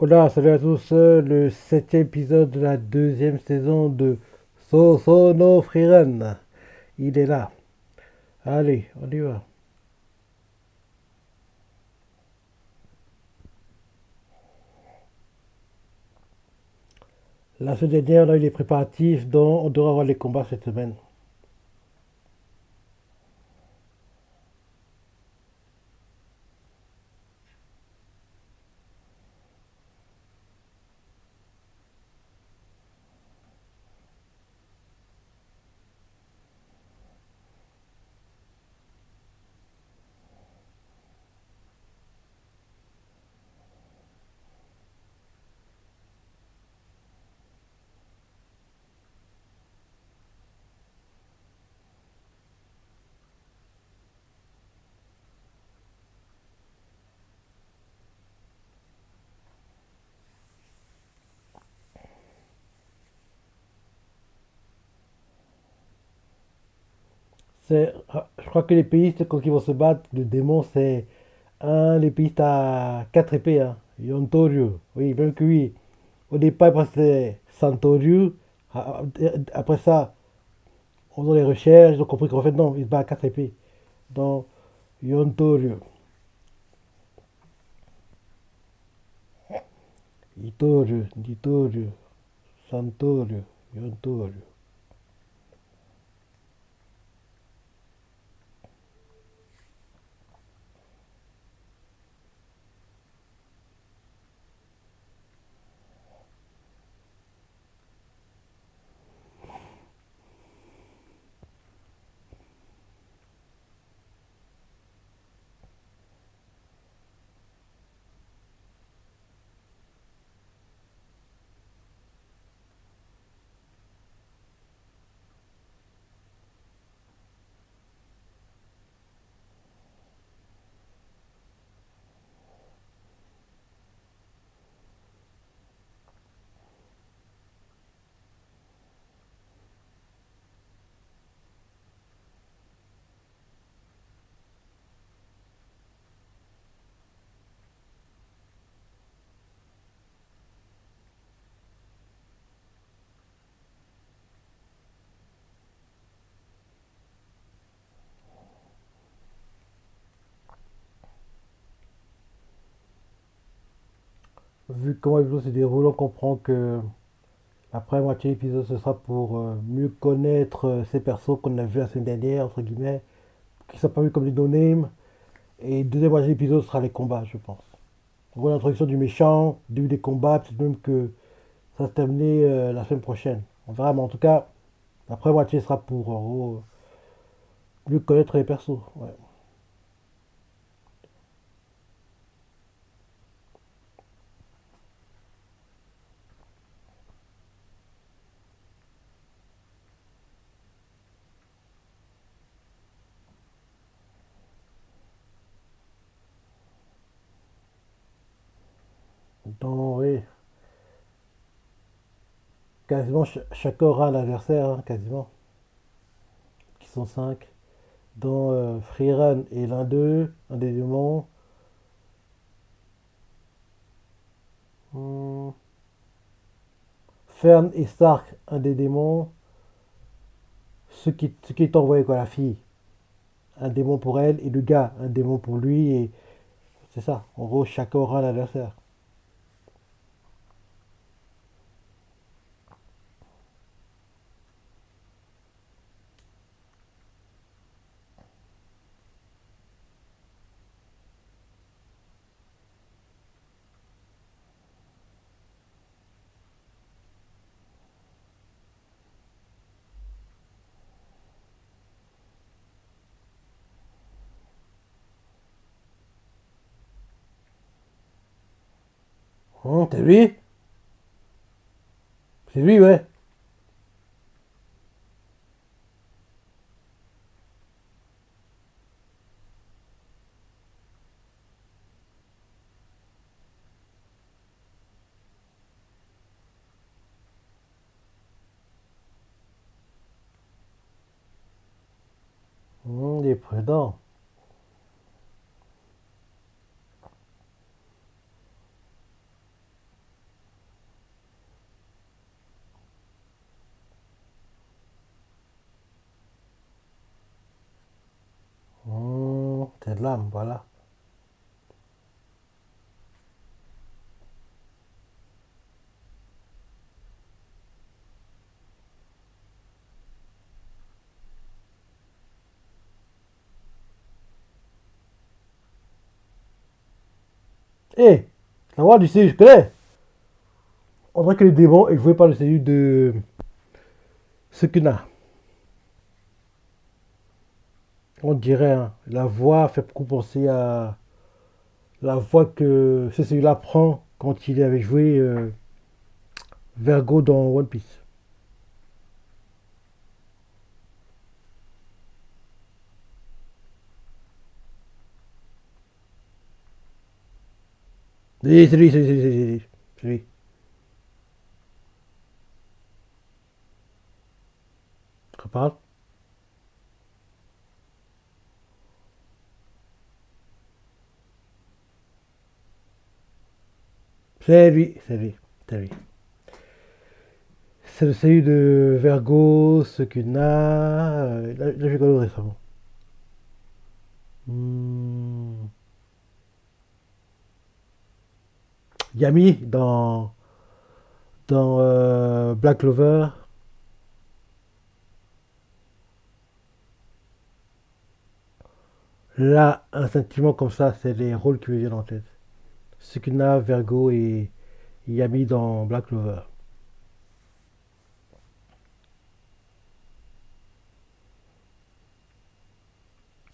Hola, salut à tous, le septième épisode de la deuxième saison de no Frieren. Il est là. Allez, on y va. La semaine dernière, on a eu les préparatifs dont on devrait avoir les combats cette semaine. Je crois que les pays, quand ils vont se battre, le démon, c'est un, les pays à 4 épées. Hein. Yontoryu. Oui, même que oui. Au départ, c'était Santoryu. Après ça, on faisant les recherches, ils ont compris qu'en fait, non, il se bat à 4 épées. Donc, Yontoryu. Itoru, Ditoru, Santoru, Yontoru. Vu comment l'épisode se déroule, on comprend que la première moitié de l'épisode, ce sera pour mieux connaître ces persos qu'on a vus la semaine dernière, entre guillemets, qui ne sont pas vus comme des no-names. Et deuxième moitié de l'épisode sera les combats, je pense. En gros, l'introduction du méchant, début des combats, peut-être même que ça va se terminer la semaine prochaine. On verra, mais en tout cas, la première moitié sera pour en gros, mieux connaître les persos. Ouais. Donc, oui, quasiment chacun aura un adversaire, hein, quasiment, qui sont 5. Dont Freerun est l'un d'eux, un des démons. Hmm. Fern et Stark, un des démons. Ce qui est envoyé, quoi, la fille, un démon pour elle, et le gars, un démon pour lui, et c'est ça. En gros, chacun aura un adversaire. C'est lui. C'est lui, ouais. Il est prudent. ton âme, voilà. Eh, la voix du CU, je connais. On dirait que le démon est joué par le CU de Sukuna. On dirait, hein, la voix fait beaucoup penser à la voix que ce celui-là prend quand il avait joué Vergo dans One Piece. Oui, c'est lui. C'est lui. Tu parles. C'est lui. C'est le CU de Vergo, Sukuna. Là, j'ai connu récemment. Hmm, Yami dans Black Clover. Là, instinctivement comme ça, c'est les rôles qui me viennent en tête. Sukuna, Vergo et Yami dans Black Clover.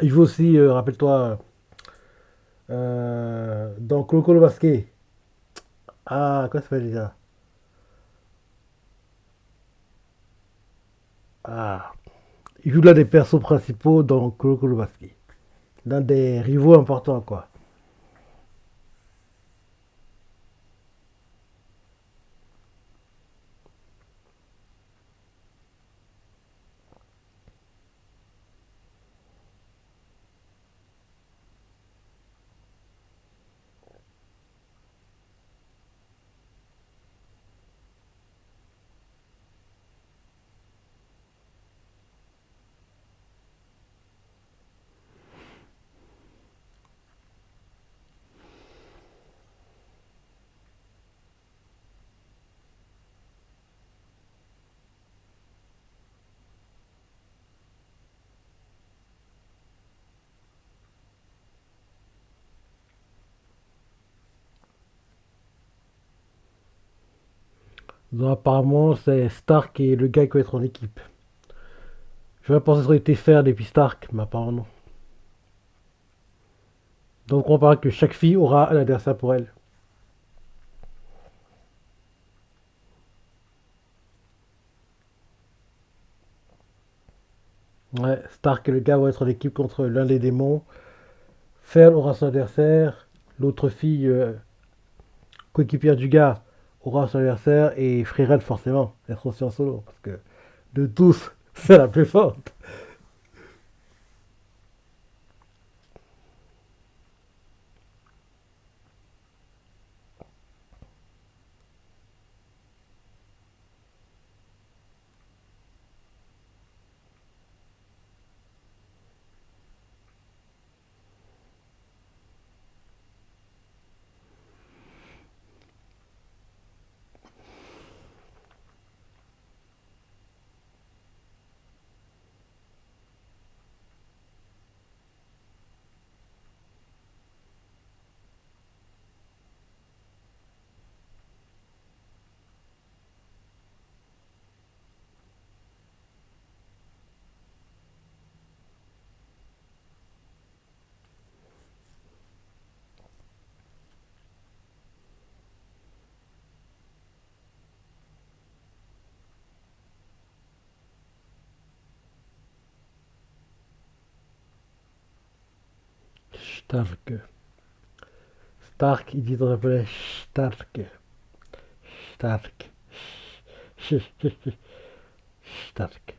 Il joue aussi, rappelle-toi, dans Colo Basket. Ah, comment ça s'appelle déjà? Ah, il joue l'un des persos principaux dans Colo Basket. L'un des rivaux importants, quoi. Donc, apparemment, c'est Stark et le gars qui va être en équipe. J'aurais pensé que ça aurait été faire depuis Stark, mais apparemment non. Donc on parle que chaque fille aura un adversaire pour elle. Ouais, Stark et le gars vont être en équipe contre l'un des démons. Ferl aura son adversaire. L'autre fille, coéquipière du gars, aura son adversaire. Et Freerun, forcément, être aussi en solo. Parce que de tous, c'est la plus forte. Stark. Stark, il dit dans japonais Stark. Stark. Stark.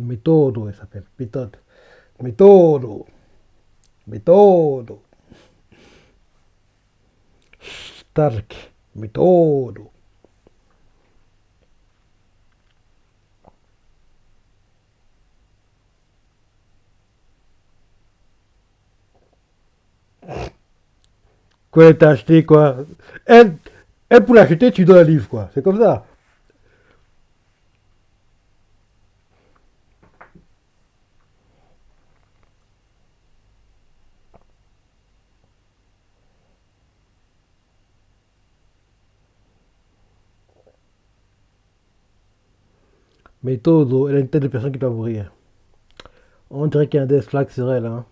Méthode, elle s'appelle. Méthode. Méthode. Méthode. Stark. Méthode. Quoi, t'as acheté quoi? Elle, elle pour l'acheter, tu dois un livre quoi. C'est comme ça. Méthode, elle a une tête de personne qui doit mourir. On dirait qu'il y a un death flag sur elle. Hein.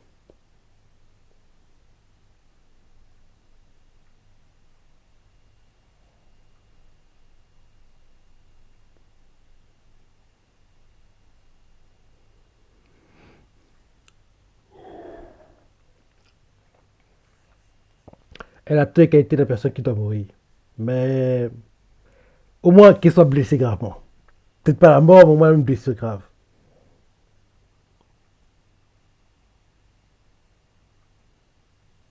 Elle a toutes les qualités de la personne qui doit mourir. Mais au moins qu'elle soit blessée gravement. Peut-être pas la mort, mais au moins une blessure grave.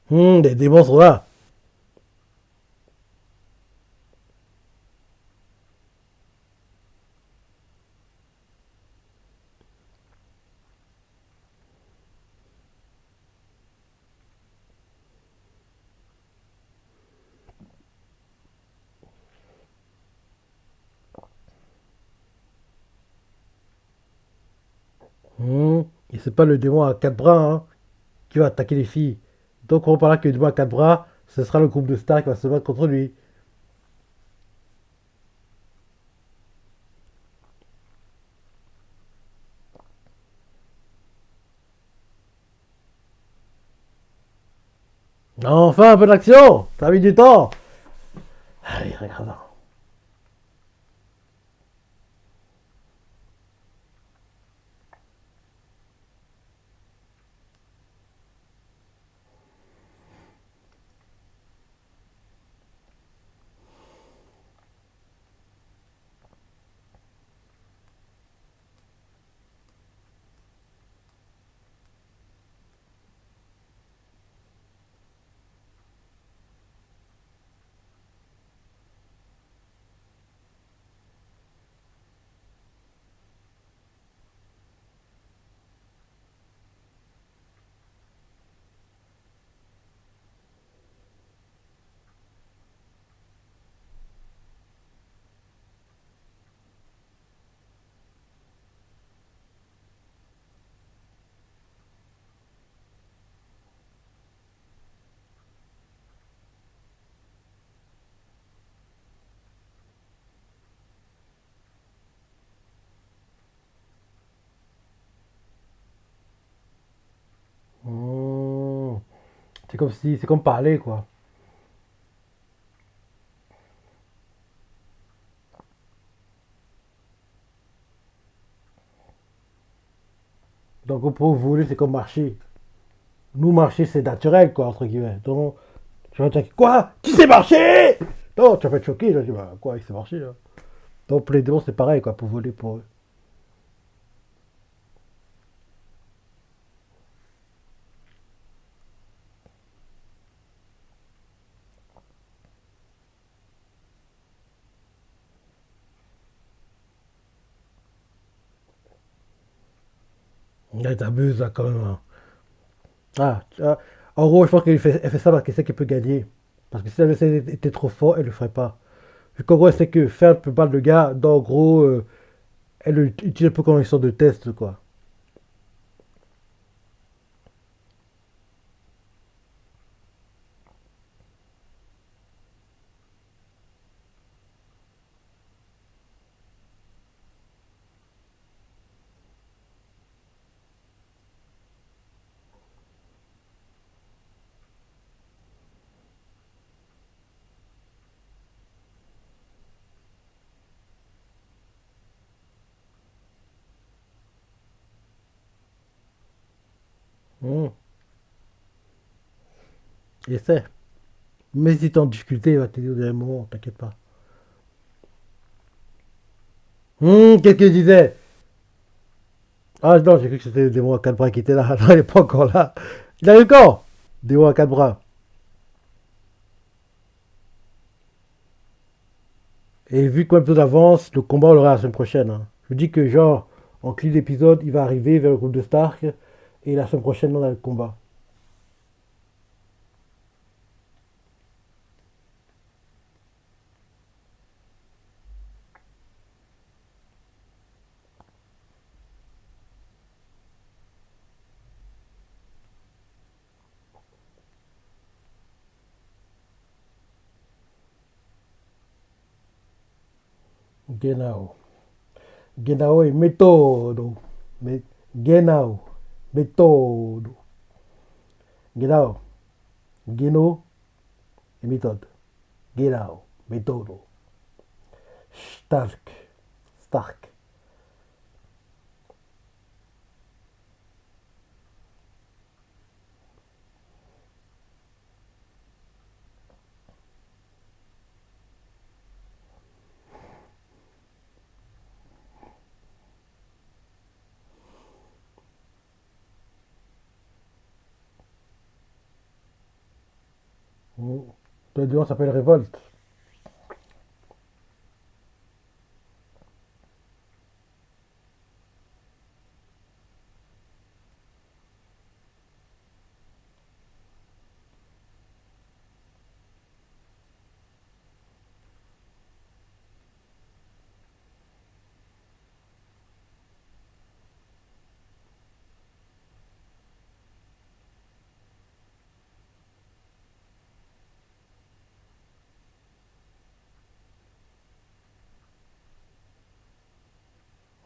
Des démons sont là. Et c'est pas le démon à quatre bras hein, qui va attaquer les filles. Donc on parlera que le démon à quatre bras, ce sera le groupe de stars qui va se battre contre lui. Enfin, un peu d'action. Ça a mis du temps. Allez, regarde. Mmh. C'est comme si, c'est comme parler quoi. Donc pour voler, c'est comme marcher. Nous marcher, c'est naturel quoi entre guillemets. Donc tu vas dire quoi? Qui sait marcher? Non, tu vas pas être choqué là. Tu vas quoi? Il sait marcher là. Donc pour les démons, c'est pareil quoi pour voler pour eux. Ouais, t'abuses là quand même. Hein. En gros, je pense elle fait ça parce qu'elle sait qu'elle peut gagner. Parce que si elle était trop fort, elle le ferait pas. Vu qu'en gros, elle sait que faire peut battre le gars, donc en gros, elle l'utilise un peu comme une sorte de test, quoi. Hmm. Essaie. Mais si t'es en difficulté, il va t'aider au dernier moment, t'inquiète pas. Qu'est-ce qu'il disait? Ah non, j'ai cru que c'était Démon à quatre bras qui était là. Non, il n'est pas encore là. Il arrive quand? Démon à quatre bras. Et vu combien de d'avance, le combat on l'aura la semaine prochaine, hein. Je me dis que genre, en clip d'épisode, il va arriver vers le groupe de Stark. Et la semaine prochaine, on a le combat. Genau. Genau e metodo. Me, genau. Metodo. Genau. Geno e méthode. Genau. Metodo. Stark. Stark. Mm. Le duo s'appelle Révolte.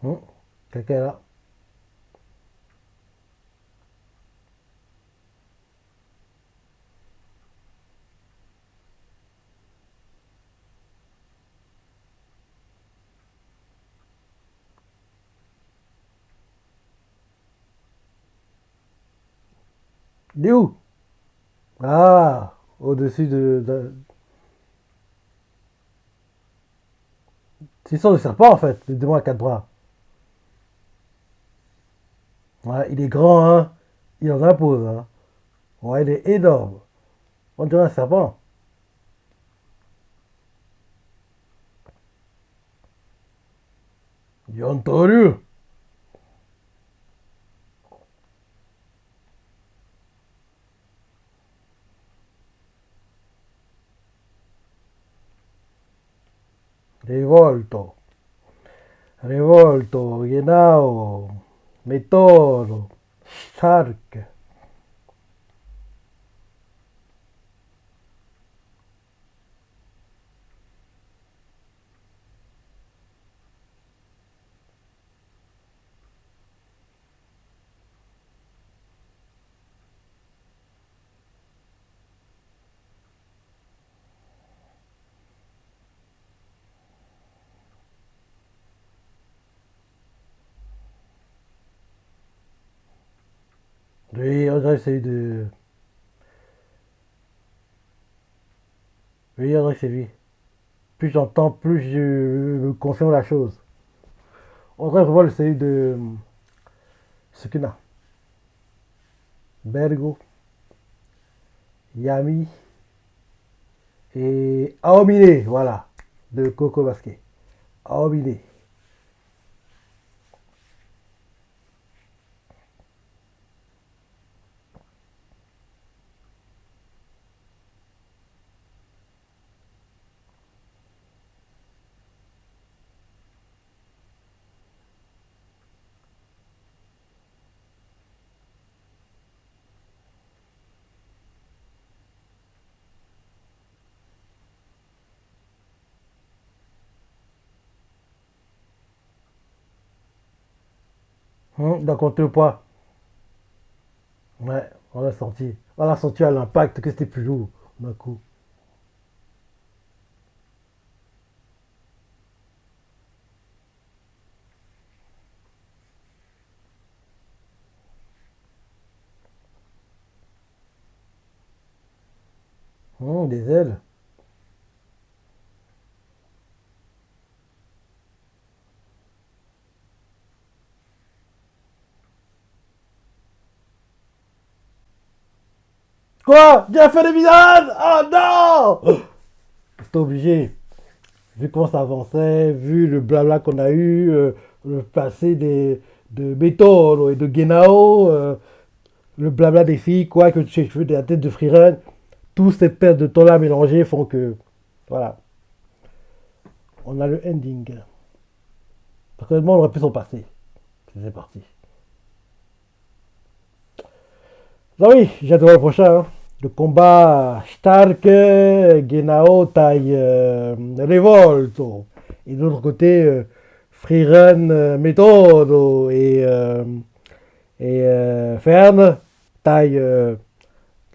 Mm. Quelqu'un est là. Il est où? Ah, au-dessus c'est sur le serpent en fait, le démon à quatre bras. Ouais, il est grand, hein. Il en impose, hein. Ouais, il est énorme. On dirait un serpent. Yontoru. Rivolto. Rivolto. Genau. Metodo. Shark. Oui, on dirait que c'est de. Oui, on dirait que c'est lui. Plus j'entends, plus je me confirme la chose. On dirait vraiment celui de Sukuna. Bergo, Yami et Aomine, voilà, de Coco Basket. Aomine. Donc on te le poids. Ouais, on a senti. On a senti à l'impact que c'était plus lourd d'un coup. Des ailes. Quoi? J'ai fait l'épisode? Oh non! J'étais obligé. Vu comment ça avançait, vu le blabla qu'on a eu, le passé de Beto et de Genao, le blabla des filles, quoi, que tu veux de la tête de Freerun, tous ces pertes de temps là mélangées font que, voilà, on a le ending. Personnellement, on aurait pu s'en passer. C'est parti. Ah oui, j'ai hâte de voir le prochain, hein. Le combat Stark, Genao, taille Revolto. Et de l'autre côté, Freerun, Metodo et Fern, taille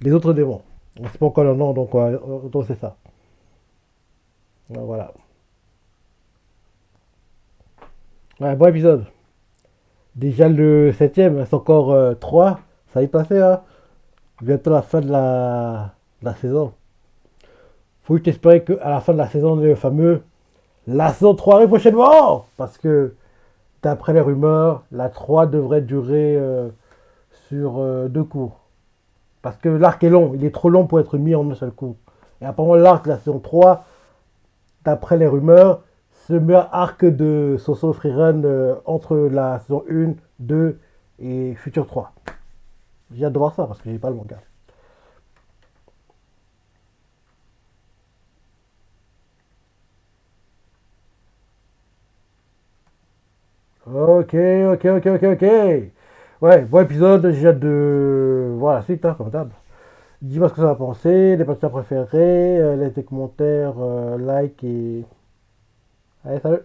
les autres démons. On ne sait pas encore leur nom, donc c'est ça. Donc, voilà. Ouais, bon épisode. Déjà le septième, c'est encore 3. Ça y est passé, hein. Bientôt la fin de la saison. Faut juste espérer qu'à la fin de la saison, le fameux la saison 3 arrive prochainement. Parce que d'après les rumeurs, la 3 devrait durer sur 2 coups. Parce que l'arc est long, il est trop long pour être mis en un seul coup. Et apparemment l'arc de la saison 3, d'après les rumeurs, c'est le meilleur arc de Soso Freerun entre la saison 1, 2 et Future 3. J'ai hâte de voir ça parce que j'ai pas le manga. Ok, ok, ok, ok, ok. Ouais, bon épisode, j'ai hâte de voir la suite, hein, comme d'hab. Dis-moi ce que ça va penser, les parties préférés, laisse des commentaires, like et... Allez, salut!